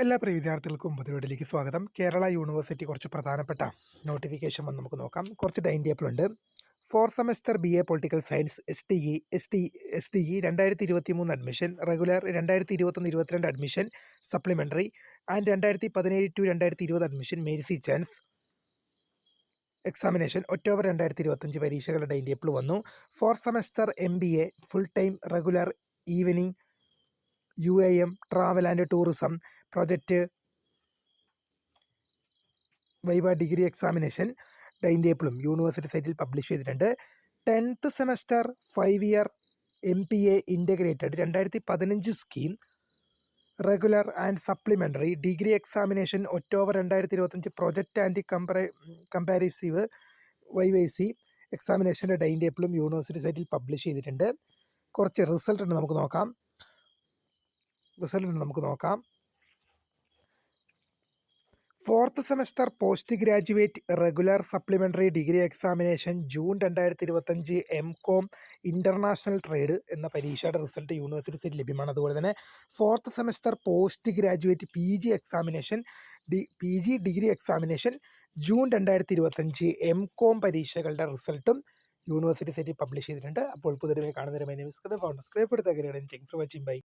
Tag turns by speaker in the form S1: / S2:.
S1: എല്ലാ പ്രിയ വിദ്യാർത്ഥികൾക്കും പുതിയവിടിലേക്ക് സ്വാഗതം. കേരള യൂണിവേഴ്സിറ്റി കുറച്ച് പ്രധാനപ്പെട്ട നോട്ടിഫിക്കേഷൻ വന്ന് നമുക്ക് നോക്കാം. കുറച്ച് ടൈം ടേബിൾ ഉണ്ട്. 4 semester BA political science STE 2023 admission, regular 2021-22 admission, supplementary and 2017-2020 admission, mercy chance examination October 2025 പരീക്ഷകളുടെ ടൈം ടേബിൾ വന്നു. 4 semester MBA full time regular evening UAM travel and tourism project viva degree examination time ടേബിളും university സൈറ്റിൽ publish ചെയ്തിട്ടുണ്ട്. 10th semester 5 year MPA integrated 2015 scheme regular and supplementary degree examination October 2025 project and comparative YYC എക്സാമിനേഷൻ്റെ time ടേബിളും university സൈറ്റിൽ publish ചെയ്തിട്ടുണ്ട്. കുറച്ച് result ഉണ്ട്, നമുക്ക് നോക്കാം. Fourth semester post graduate regular supplementary degree examination June 2025 MCOM international trade എന്ന പരീക്ഷയുടെ റിസൾട്ട് യൂണിവേഴ്സിറ്റി സൈറ്റിൽ ലഭ്യമാണ്. അതുപോലെ തന്നെ fourth semester post graduate PG degree examination June 2025 MCOM പരീക്ഷകളുടെ റിസൾട്ടും യൂണിവേഴ്സിറ്റി സൈറ്റിൽ പബ്ലിഷ് ചെയ്തിട്ടുണ്ട്. അപ്പോൾ പുതിയ കാണുന്നവരെ my name is Kadar, founder, subscribe ചെയ്ത് ബൈ.